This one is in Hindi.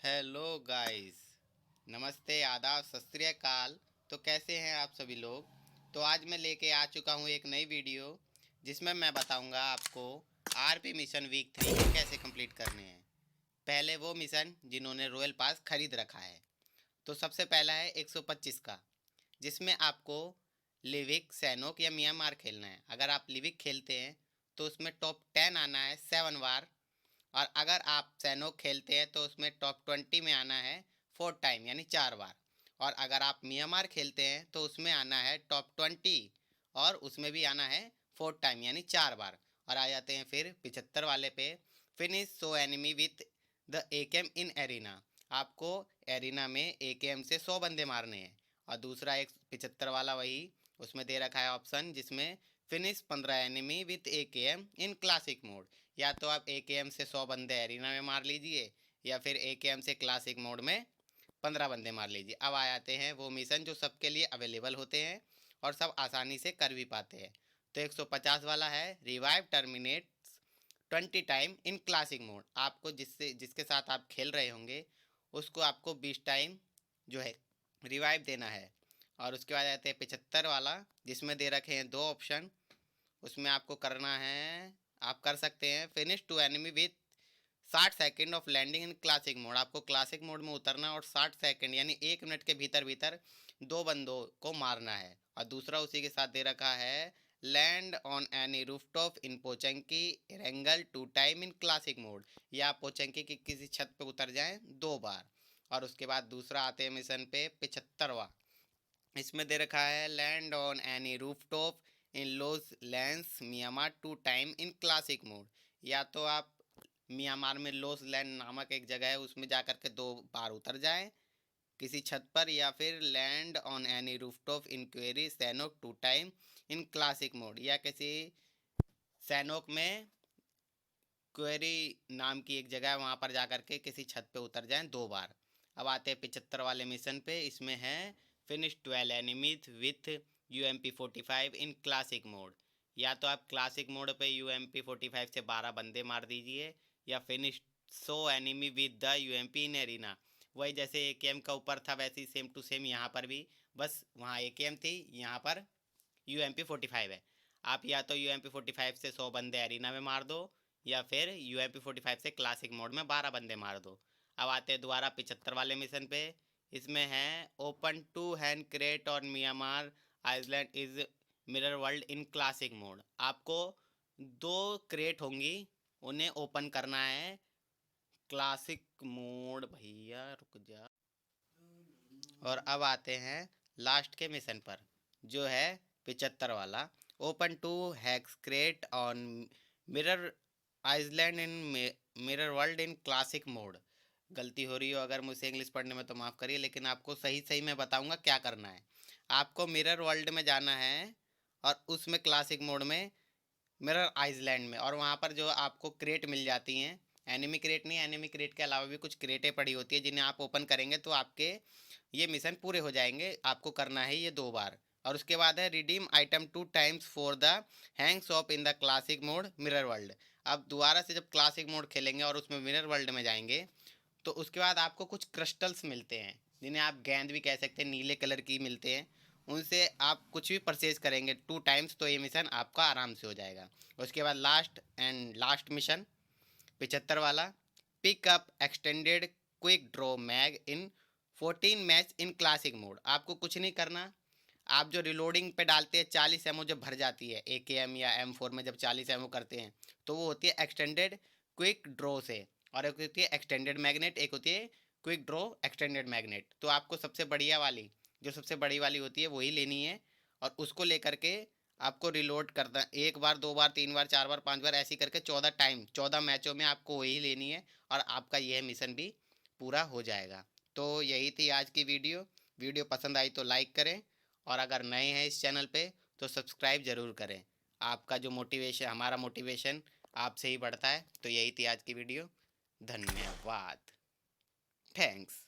Hello guys. नमस्ते, आदाब, सत श्री अकाल। तो कैसे हैं आप सभी लोग। तो आज मैं लेके आ चुका हूँ एक नई वीडियो जिसमें मैं बताऊंगा आपको आरपी मिशन वीक 3 को कैसे कंप्लीट करने हैं। पहले वो मिशन जिन्होंने रॉयल पास खरीद रखा है। तो सबसे पहला है 125 का, जिसमें आपको लिविक, सैनोक या म्यांमार खेलना है। अगर आप लिविक खेलते हैं तो उसमें टॉप 10 आना है 7 बार, और अगर आप सैनोक खेलते हैं तो उसमें टॉप 20 में आना है 4 टाइम यानी 4 बार। और अगर आप म्यांमार खेलते हैं तो उसमें आना है टॉप 20, और उसमें भी आना है 4 टाइम यानी 4 बार। और आ जाते हैं फिर 75 वाले पे, finish so enemy with the AKM in arena. आपको एरिना में एकेएम से 100 बंदे मारने हैं। और दूसरा एक 75 वाला वही, उसमें दे रखा है ऑप्शन जिसमें finish 15 enemy with AKM in classic mode. या तो आप एकेएम से 100 बंदे एरिना में मार लीजिए, या फिर एकेएम से क्लासिक मोड में 15 बंदे मार लीजिए। अब आ जाते हैं वो मिशन जो सबके लिए अवेलेबल होते हैं और सब आसानी से कर भी पाते हैं। तो 150 वाला है revive terminate 20 time in classic mode. आपको जिसके साथ आप खेल रहे होंगे उसको आपको 20 टाइम जो है रिवाइव देना है। और उसके बाद आते हैं 75 वाला, जिसमें दे रखे हैं दो ऑप्शन। उसमें आपको करना है, आप कर सकते हैं finish two enemy with 60 second of landing in classic mode. आपको क्लासिक मोड में उतरना और 60 सेकेंड यानी 1 मिनट के भीतर भीतर 2 बंदों को मारना है। और दूसरा उसी के साथ दे रखा है land on any rooftop in Pochinki Erangel 2 time in classic mode. या पोचंकी की किसी छत पे उतर जाएं 2 बार। और उसके बाद दूसरा आते हैं मिशन पे 75वां। इसमें दे रखा है land on any rooftop in loss lands Myanmar 2 time in classic mode. या तो आप म्यांमार में लोस लैंड नामक एक जगह है उसमें जा कर के 2 बार उतर जाएं किसी छत पर, या फिर land on any rooftop in query सैनोक 2 time in classic mode. या किसी सैनोक में क्वेरी नाम की एक जगह है वहाँ पर जा कर के किसी छत पे उतर जाएं 2 बार। अब आते हैं 75 वाले मिशन पे। इसमें है finish 12 enemies with UMP 45 in classic mode. या तो आप क्लासिक मोड पे यूएमपी 45 से 12 बंदे मार दीजिए, या finish so enemy with the UMP in arena. वही जैसे एकेएम का ऊपर था वैसे ही सेम टू सेम यहाँ पर भी, बस वहाँ एकेएम थी, यहाँ पर यूएमपी 45 है। आप या तो यूएमपी 45 से 100 बंदे एरिना में मार दो, या फिर यूएमपी 45 से क्लासिक मोड में 12 बंदे मार दो। अब आते हैं दोबारा 75 वाले मिशन पे। इसमें है ओपन टू हैंड क्रेट और Myanmar Iceland is mirror world in classic mode. आपको 2 क्रेट होंगी, उन्हें ओपन करना है क्लासिक मोड। भैया रुक जा। और अब आते हैं लास्ट के मिशन पर, जो है 75 वाला, open two hacks crate on mirror Iceland in mirror world in classic mode. गलती हो रही हो अगर मुझसे इंग्लिश पढ़ने में तो माफ़ करिए, लेकिन आपको सही सही मैं बताऊंगा क्या करना है। आपको मिरर वर्ल्ड में जाना है और उसमें क्लासिक मोड में मिरर आइसलैंड में, और वहाँ पर जो आपको क्रेट मिल जाती हैं, एनिमी क्रेट नहीं, एनिमी क्रेट के अलावा भी कुछ क्रेटें पड़ी होती है जिन्हें आप ओपन करेंगे तो आपके ये मिशन पूरे हो जाएंगे। आपको करना है ये 2 बार। और उसके बाद है redeem item 2 times for the hang shop in the classic mode mirror world. अब दोबारा से जब क्लासिक मोड खेलेंगे और उसमें मिरर वर्ल्ड में जाएंगे तो उसके बाद आपको कुछ क्रिस्टल्स मिलते हैं जिन्हें आप गेंद भी कह सकते हैं, नीले कलर की मिलते हैं। उनसे आप कुछ भी परचेज करेंगे 2 टाइम्स तो ये मिशन आपका आराम से हो जाएगा। उसके बाद लास्ट मिशन 75 वाला, pick up extended quick draw mag in 14 match in classic mode. आपको कुछ नहीं करना। आप जो रिलोडिंग पे डालते हैं 40 एमओ जब भर जाती है एकेएम या M4 में, जब 40 एमओ करते हैं तो वो होती है एक्सटेंडेड क्विक ड्रॉ से, और एक होती है एक्सटेंडेड मैग्नेट, एक होती है क्विक ड्रॉ एक्सटेंडेड मैग्नेट। तो आपको सबसे बढ़िया वाली, जो सबसे बड़ी वाली होती है वही लेनी है, और उसको लेकर के आपको रिलोड करना 1 बार 2 बार 3 बार 4 बार 5 बार ऐसी करके 14 टाइम 14 मैचों में आपको वही लेनी है, और आपका यह मिशन भी पूरा हो जाएगा। तो यही थी आज की वीडियो। वीडियो पसंद आई तो लाइक करें, और अगर नए हैं इस चैनल पे तो सब्सक्राइब ज़रूर करें। आपका जो मोटिवेशन, हमारा मोटिवेशन आपसे ही बढ़ता है। तो यही थी आज की वीडियो। धन्यवाद। थैंक्स।